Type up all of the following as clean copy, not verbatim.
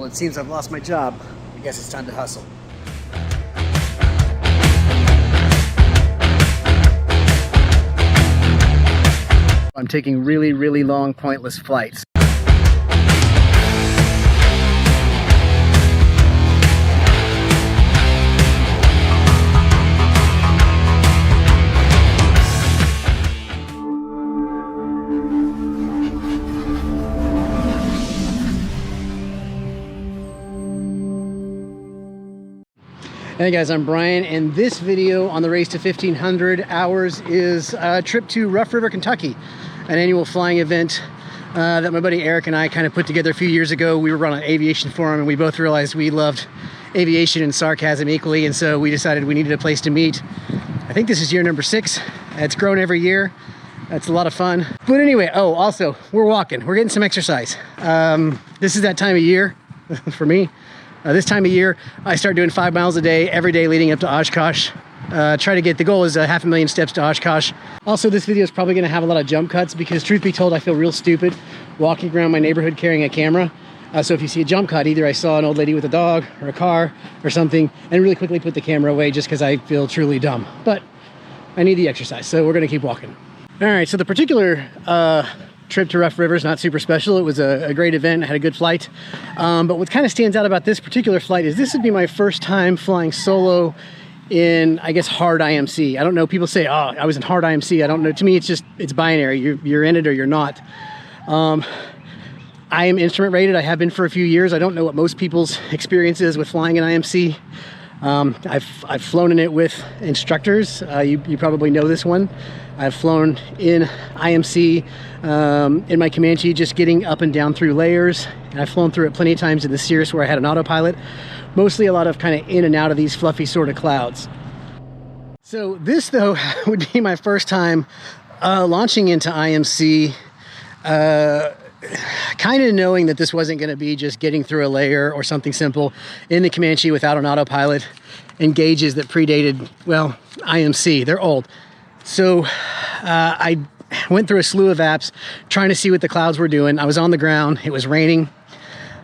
Well, it seems I've lost my job. I guess it's time to hustle. I'm taking really, really long, pointless flights. Hey guys, I'm Brian, and this video on the race to 1,500 hours is a trip to Rough River, Kentucky, an annual flying event that my buddy Eric and I kind of put together a few years ago. We were on an aviation forum, and we both realized we loved aviation and sarcasm equally, and so we decided we needed a place to meet. I think this is year number 6. It's grown every year. That's a lot of fun. But anyway, oh, also, we're walking. We're getting some exercise. This is that time of year for me. This time of year, I start doing 5 miles a day, every day leading up to Oshkosh. The goal is 500,000 steps to Oshkosh. Also, this video is probably gonna have a lot of jump cuts because truth be told, I feel real stupid walking around my neighborhood carrying a camera. So if you see a jump cut, either I saw an old lady with a dog or a car or something and really quickly put the camera away just because I feel truly dumb. But I need the exercise, so we're gonna keep walking. All right, so the particular trip to Rough River is not super special. It was a great event. I had a good flight. But what kind of stands out about this particular flight is this would be my first time flying solo in, I guess, hard IMC. I don't know. People say, oh, I was in hard IMC. I don't know. To me, it's binary. You're in it or you're not. I am instrument rated. I have been for a few years. I don't know what most people's experience is with flying in IMC. I've flown in it with instructors. You probably know this one. I've flown in IMC in my Comanche, just getting up and down through layers. And I've flown through it plenty of times in the Cirrus where I had an autopilot. Mostly a lot of kind of in and out of these fluffy sort of clouds. So this, though, would be my first time launching into IMC, kind of knowing that this wasn't going to be just getting through a layer or something simple in the Comanche without an autopilot and gauges that predated, well, IMC. They're old. So I went through a slew of apps trying to see what the clouds were doing. I was on the ground. It was raining.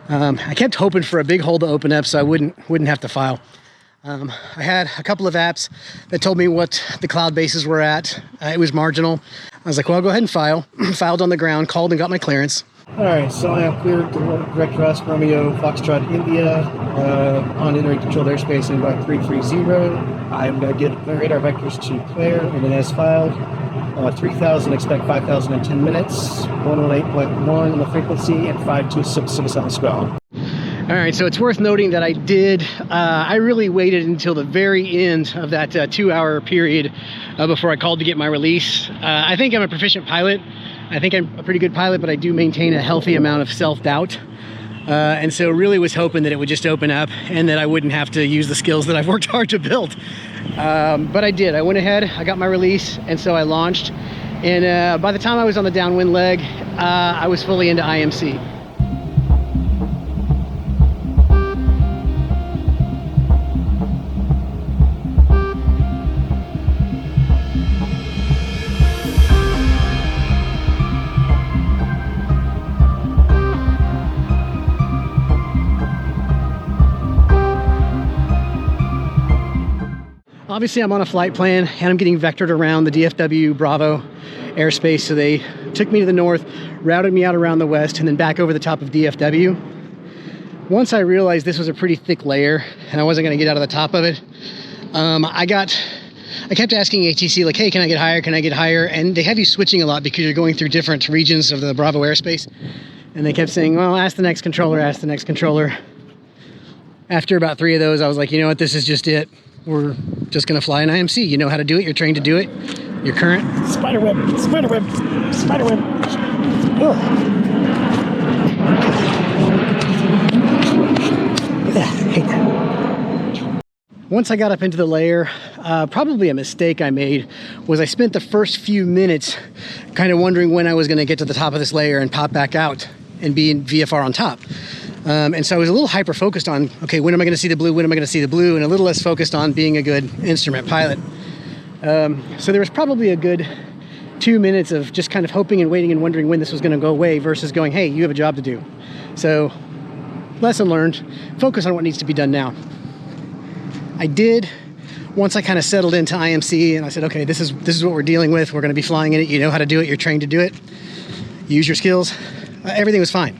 I kept hoping for a big hole to open up so I wouldn't have to file. I had a couple of apps that told me what the cloud bases were at. It was marginal. I was like, well, I'll go ahead and file. Filed on the ground, called and got my clearance. All right, so I have cleared direct thrust, Romeo, Foxtrot, India, on entering controlled airspace in about 330. I'm going to get my radar vectors to clear, and then as filed, 3,000, expect 5,000 in 10 minutes, 118.1 on the frequency, and 52667 swell. All right, so it's worth noting that I really waited until the very end of that 2-hour period before I called to get my release. I think I'm a proficient pilot. I think I'm a pretty good pilot, but I do maintain a healthy amount of self-doubt. And so really was hoping that it would just open up and that I wouldn't have to use the skills that I've worked hard to build. But I did. I went ahead, I got my release, and so I launched. And by the time I was on the downwind leg, I was fully into IMC. Obviously, I'm on a flight plan and I'm getting vectored around the DFW Bravo airspace. So they took me to the north, routed me out around the west, and then back over the top of DFW. Once I realized this was a pretty thick layer and I wasn't going to get out of the top of it, I kept asking ATC, like, hey, can I get higher? Can I get higher? And they have you switching a lot because you're going through different regions of the Bravo airspace. And they kept saying, well, ask the next controller, ask the next controller. After about 3 of those, I was like, you know what, this is just it. We're just gonna fly an IMC. You know how to do it, you're trained to do it. You're current. Spiderweb, spiderweb, spiderweb. Oh. Yeah, hate that. Once I got up into the layer, probably a mistake I made was I spent the first few minutes kind of wondering when I was gonna get to the top of this layer and pop back out and be in VFR on top. And so I was a little hyper focused on, okay, when am I going to see the blue? When am I going to see the blue? And a little less focused on being a good instrument pilot. So there was probably a good 2 minutes of just kind of hoping and waiting and wondering when this was going to go away versus going, hey, you have a job to do. So lesson learned, focus on what needs to be done now. I did, once I kind of settled into IMC and I said, okay, this is what we're dealing with. We're going to be flying in it. You know how to do it. You're trained to do it. Use your skills. Everything was fine.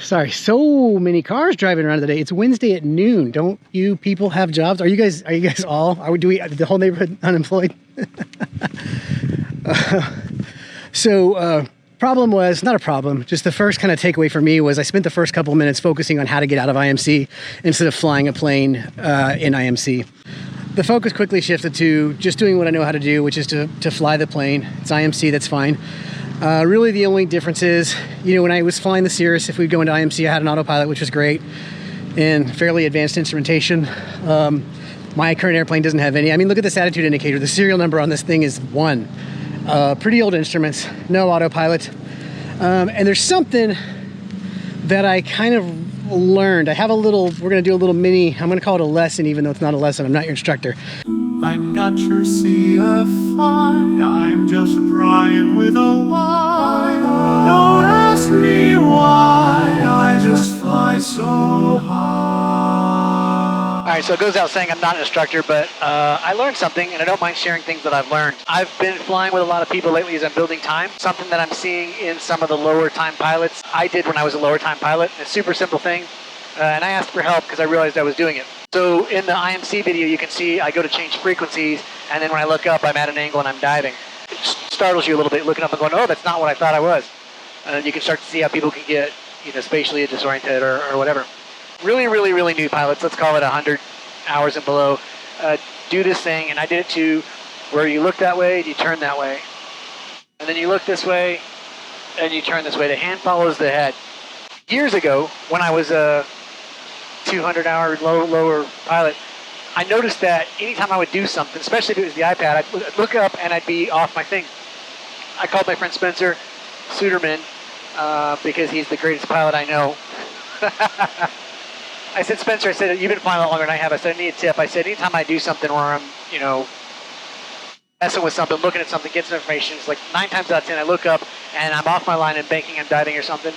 Sorry, so many cars driving around today. It's Wednesday at noon. Don't you people have jobs? Are you guys all? Do we the whole neighborhood unemployed? Problem was, not a problem, just the first kind of takeaway for me was I spent the first couple of minutes focusing on how to get out of IMC instead of flying a plane in IMC. The focus quickly shifted to just doing what I know how to do, which is to fly the plane. It's IMC, that's fine. Really the only difference is, you know, when I was flying the Cirrus, if we'd go into IMC, I had an autopilot, which was great, and fairly advanced instrumentation. My current airplane doesn't have any. I mean, look at this attitude indicator. The serial number on this thing is 1. Pretty old instruments, no autopilot. And there's something that I kind of learned. I have a little, we're gonna do a little mini, I'm gonna call it a lesson, even though it's not a lesson, I'm not your instructor. I'm not your CFI, I'm just crying with a lie. Don't ask me why, I just fly so high. All right, so it goes out saying I'm not an instructor, but I learned something, and I don't mind sharing things that I've learned. I've been flying with a lot of people lately as I'm building time. Something that I'm seeing in some of the lower time pilots, I did when I was a lower time pilot. A super simple thing, and I asked for help because I realized I was doing it. So in the IMC video, you can see I go to change frequencies, and then when I look up, I'm at an angle and I'm diving. It startles you a little bit, looking up and going, oh, that's not what I thought I was. And you can start to see how people can get, you know, spatially disoriented or whatever. Really, really, really new pilots, let's call it 100 hours and below, do this thing, and I did it too, where you look that way and you turn that way. And then you look this way and you turn this way. The hand follows the head. Years ago, when I was a 200-hour lower pilot, I noticed that anytime I would do something, especially if it was the iPad, I'd look up and I'd be off my thing. I called my friend Spencer Suderman because he's the greatest pilot I know. I said, Spencer, I said, you've been flying a lot longer than I have. I said, I need a tip. I said, anytime I do something where I'm, you know, messing with something, looking at something, get some information, it's like 9 times out of 10, I look up and I'm off my line and banking, I'm diving or something.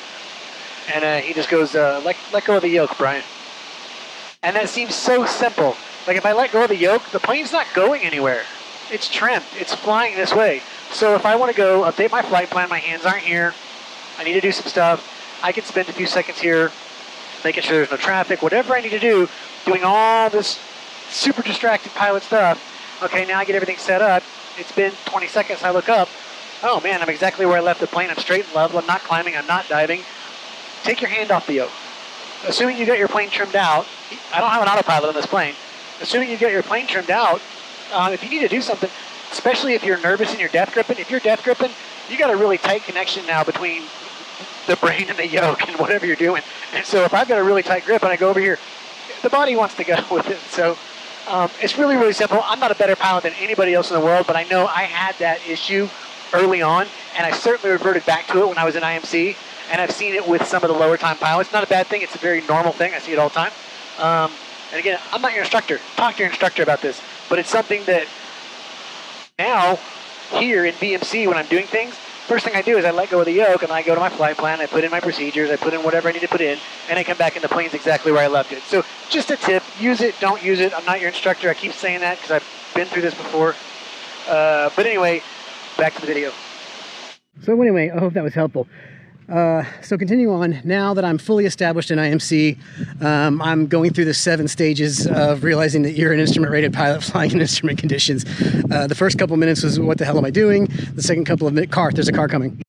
And he just goes, let go of the yoke, Brian. And that seems so simple. Like if I let go of the yoke, the plane's not going anywhere. It's trimmed. It's flying this way. So if I want to go update my flight plan, my hands aren't here, I need to do some stuff, I can spend a few seconds here making sure there's no traffic, whatever I need to do, doing all this super distracted pilot stuff. Okay, now I get everything set up. It's been 20 seconds, I look up. Oh man, I'm exactly where I left the plane. I'm straight and level, I'm not climbing, I'm not diving. Take your hand off the yoke. Assuming you got your plane trimmed out, I don't have an autopilot on this plane. Assuming you got your plane trimmed out, if you need to do something, especially if you're nervous and you're death gripping, if you're death gripping, you got a really tight connection now between the brain and the yoke and whatever you're doing. And so if I've got a really tight grip and I go over here, the body wants to go with it. So it's really, really simple. I'm not a better pilot than anybody else in the world, but I know I had that issue early on, and I certainly reverted back to it when I was in IMC, and I've seen it with some of the lower time pilots. Not a bad thing. It's a very normal thing. I see it all the time. And again, I'm not your instructor. Talk to your instructor about this. But it's something that now, here in VMC, when I'm doing things, first thing I do is I let go of the yoke and I go to my flight plan, I put in my procedures, I put in whatever I need to put in, and I come back and the plane's exactly where I left it. So just a tip, use it, don't use it. I'm not your instructor. I keep saying that because I've been through this before. But anyway, back to the video. So anyway, I hope that was helpful. So continue on. Now that I'm fully established in IMC, I'm going through the 7 stages of realizing that you're an instrument-rated pilot flying in instrument conditions. The first couple minutes was, what the hell am I doing? The second couple of minutes, there's a car coming.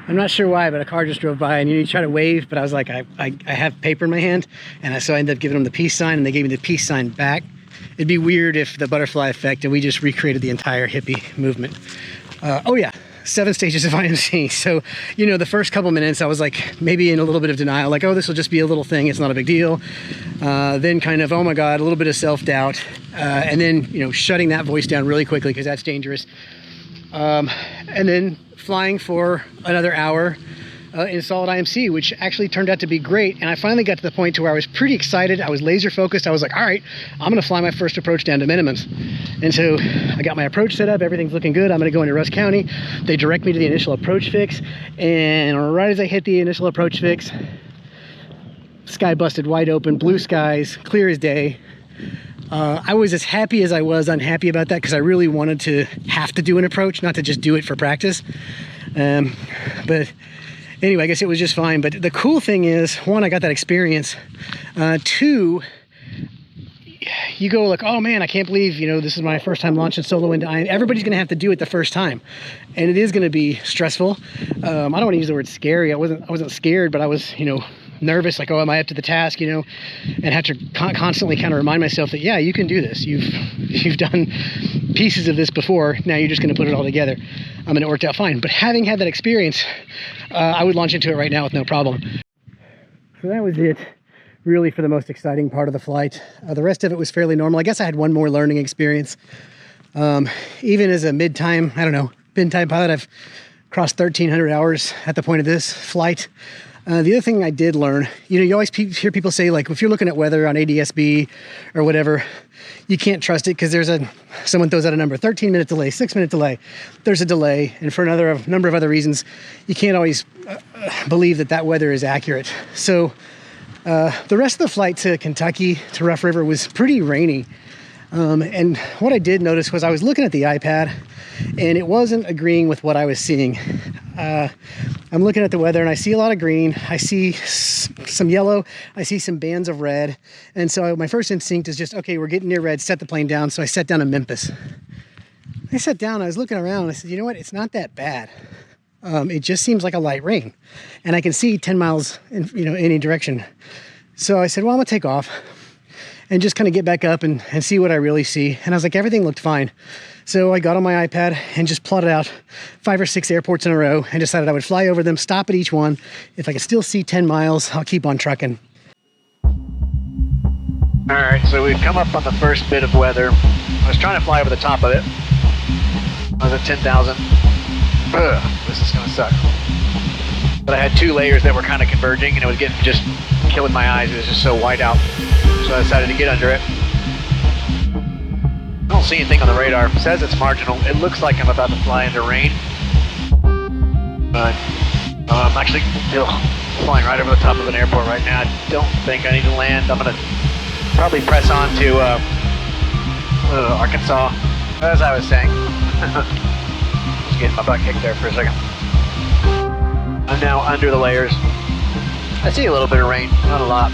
I'm not sure why, but a car just drove by, and you try to wave, but I was like, I have paper in my hand, and so I ended up giving them the peace sign, and they gave me the peace sign back. It'd be weird if the butterfly effect, and we just recreated the entire hippie movement. Oh yeah. 7 stages of IMC. So, you know, the first couple minutes I was like maybe in a little bit of denial, like, oh, this will just be a little thing, it's not a big deal. Then kind of, oh my God, a little bit of self-doubt. And then, you know, shutting that voice down really quickly because that's dangerous. And then flying for another hour in solid IMC, which actually turned out to be great. And I finally got to the point to where I was pretty excited. I was laser focused. I was like, all right, I'm gonna fly my first approach down to minimums. And so I got my approach set up, everything's looking good. I'm gonna go into Rusk County. They direct me to the initial approach fix. And right as I hit the initial approach fix, sky busted wide open, blue skies, clear as day. I was as happy as I was unhappy about that because I really wanted to have to do an approach, not to just do it for practice. But anyway, I guess it was just fine. But the cool thing is, one, I got that experience. Two, you go like, oh man, I can't believe, you know, this is my first time launching solo into IMC. Everybody's gonna have to do it the first time, and it is gonna be stressful. I don't want to use the word scary. I wasn't scared, but I was, you know, nervous, like, oh, am I up to the task, you know, and had to constantly kind of remind myself that, yeah, you can do this. You've done pieces of this before. Now you're just going to put it all together. And it worked out fine. But having had that experience, I would launch into it right now with no problem. So that was it, really, for the most exciting part of the flight. The rest of it was fairly normal. I guess I had one more learning experience. Even as a mid-time pilot, I've crossed 1,300 hours at the point of this flight. The other thing I did learn, you know, you always hear people say, like, if you're looking at weather on ADSB or whatever, you can't trust it because someone throws out a number, 13-minute delay, 6-minute delay. There's a delay, and for another number of other reasons, you can't always believe that weather is accurate. So the rest of the flight to Kentucky, to Rough River, was pretty rainy. And what I did notice was I was looking at the iPad, and it wasn't agreeing with what I was seeing. I'm looking at the weather and I see a lot of green, I see some yellow, I see some bands of red. And so my first instinct is just, okay, we're getting near red, set the plane down. So I sat down in Memphis. I sat down, I was looking around, and I said, you know what, it's not that bad. It just seems like a light rain. And I can see 10 miles in, you know, any direction. So I said, well, I'm gonna take off and just kind of get back up and see what I really see. And I was like, everything looked fine. So I got on my iPad and just plotted out 5 or 6 airports in a row and decided I would fly over them, stop at each one. If I could still see 10 miles, I'll keep on trucking. All right, so we've come up on the first bit of weather. I was trying to fly over the top of it. I was at 10,000. This is gonna suck. But I had 2 layers that were kind of converging, and it was getting just killing my eyes. It was just so white out. So I decided to get under it. I don't see anything on the radar. It says it's marginal. It looks like I'm about to fly into rain. But I'm actually still flying right over the top of an airport right now. I don't think I need to land. I'm gonna probably press on to Arkansas. As I was saying. Just getting my butt kicked there for a second. I'm now under the layers. I see a little bit of rain, not a lot.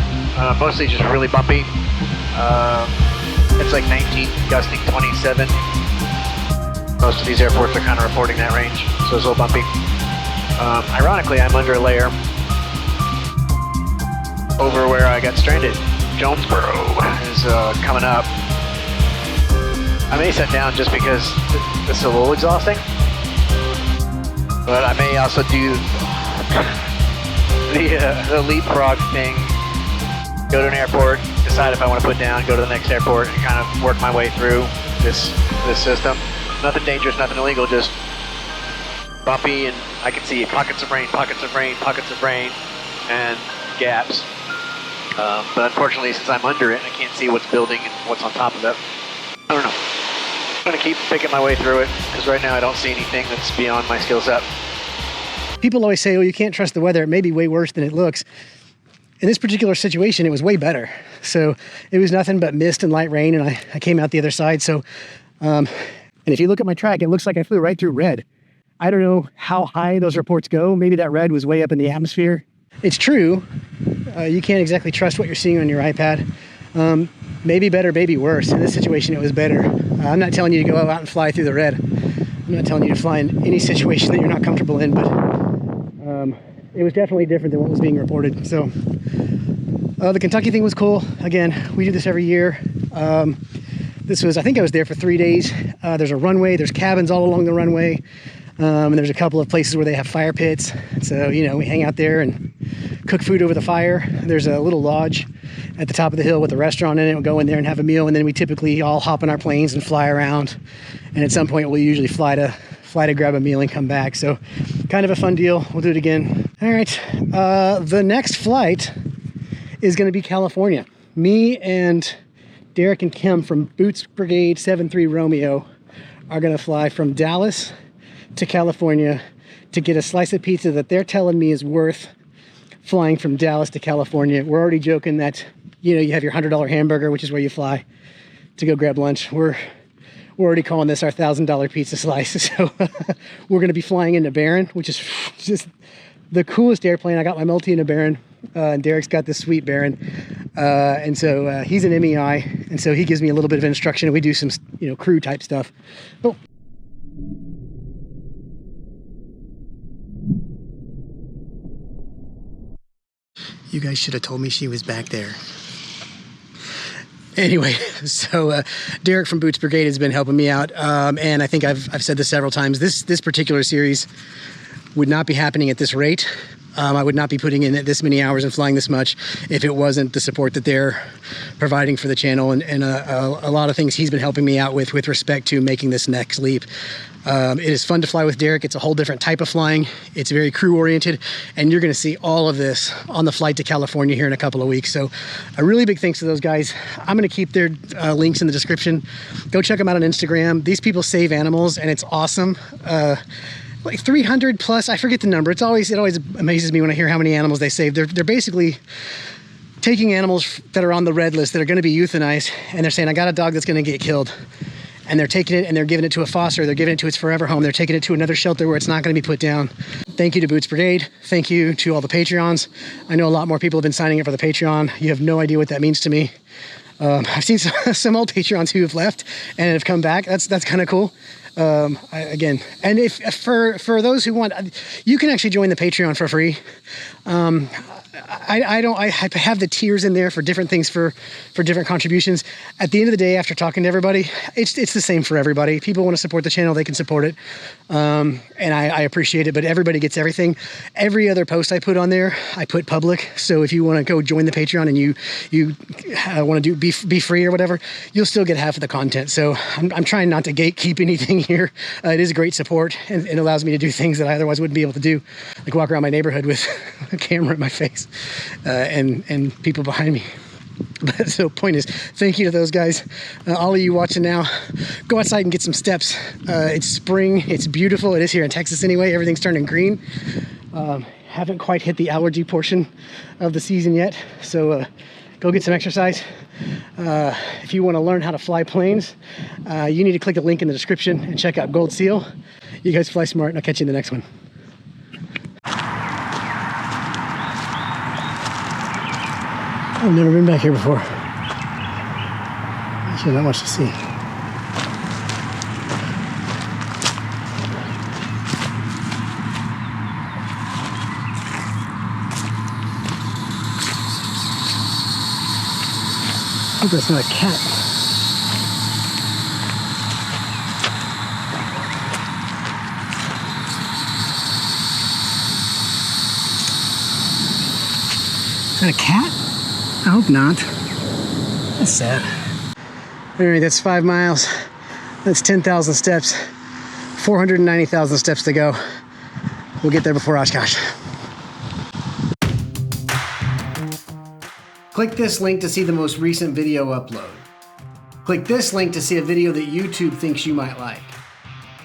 Mostly just really bumpy. It's like 19, gusting 27. Most of these airports are kind of reporting that range, so it's a little bumpy. Ironically, I'm under a layer over where I got stranded. Jonesboro is coming up. I may set down just because this is a little exhausting, but I may also do the leapfrog thing. Go to an airport, decide if I want to put down, go to the next airport, and kind of work my way through this system. Nothing dangerous, nothing illegal, just bumpy, and I can see pockets of rain, pockets of rain, pockets of rain, and gaps. But unfortunately, since I'm under it, I can't see what's building and what's on top of it. I don't know. I'm going to keep picking my way through it, because right now I don't see anything that's beyond my skill set. People always say, oh, you can't trust the weather. It may be way worse than it looks. In this particular situation, it was way better. So it was nothing but mist and light rain, and I came out the other side. So, and if you look at my track, it looks like I flew right through red. I don't know how high those reports go. Maybe that red was way up in the atmosphere. It's true. You can't exactly trust what you're seeing on your iPad. Maybe better, maybe worse. In this situation, it was better. I'm not telling you to go out and fly through the red. I'm not telling you to fly in any situation that you're not comfortable in, but it was definitely different than what was being reported. So the Kentucky thing was cool. Again, we do this every year. This was, I think I was there for 3 days. There's a runway, there's cabins all along the runway. And there's a couple of places where they have fire pits. So, you know, we hang out there and cook food over the fire. There's a little lodge at the top of the hill with a restaurant in it. We'll go in there and have a meal, and then we typically all hop in our planes and fly around. And at some point we'll usually fly to grab a meal and come back. So kind of a fun deal. We'll do it again. All right. The next flight is going to be California. Me and Derek and Kim from Boots Brigade73R Romeo are going to fly from Dallas to California to get a slice of pizza that they're telling me is worth flying from Dallas to California. We're already joking that, you know, you have your $100 hamburger, which is where you fly to go grab lunch. We're already calling this our $1,000 pizza slice. So we're going to be flying into Barron, which is just the coolest airplane. I got my multi in a Barron. And Derek's got this sweet Barron. And so he's an MEI. And so he gives me a little bit of instruction, and we do some, you know, crew type stuff. Oh. You guys should have told me she was back there. Anyway, so Derek from Boots Brigade has been helping me out, and I think I've said this several times. This particular series would not be happening at this rate. I would not be putting in this many hours and flying this much if it wasn't the support that they're providing for the channel, and a lot of things he's been helping me out with respect to making this next leap. It is fun to fly with Derek. It's a whole different type of flying. It's very crew oriented, and you're going to see all of this on the flight to California here in a couple of weeks. So a really big thanks to those guys. I'm going to keep their links in the description. Go check them out on Instagram. These people save animals, and it's awesome. Like 300 plus, I forget the number. It always amazes me when I hear how many animals they save. They're basically taking animals that are on the red list that are going to be euthanized, and they're saying, I got a dog that's going to get killed. And they're taking it and they're giving it to a foster. They're giving it to its forever home. They're taking it to another shelter where it's not going to be put down. Thank you to Boots Brigade. Thank you to all the Patreons. I know a lot more people have been signing up for the Patreon. You have no idea what that means to me. I've seen some old Patreons who have left and have come back. That's kind of cool. Again, and if for those who want, you can actually join the Patreon for free. I have the tiers in there for different things for different contributions. At the end of the day, after talking to everybody, it's the same for everybody. People want to support the channel, they can support it. And I appreciate it, but everybody gets everything. Every other post I put on there, I put public. So if you want to go join the Patreon and you want to be free or whatever, you'll still get half of the content. So I'm trying not to gatekeep anything here. It is a great support, and it allows me to do things that I otherwise wouldn't be able to do, like walk around my neighborhood with a camera in my face and people behind me. But so point is, thank you to those guys. All of you watching now, go outside and get some steps. It's spring, it's beautiful. It is here in Texas anyway. Everything's turning green. Haven't quite hit the allergy portion of the season yet, so go get some exercise. If you want to learn how to fly planes, you need to click the link in the description and check out Gold Seal. You guys fly smart, and I'll catch you in the next one. I've never been back here before. Actually, not much to see. I hope that's not a cat. Is that a cat? I hope not. That's sad. Anyway, that's 5 miles. That's 10,000 steps. 490,000 steps to go. We'll get there before Oshkosh. Click this link to see the most recent video upload. Click this link to see a video that YouTube thinks you might like.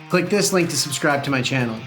Click this link to subscribe to my channel.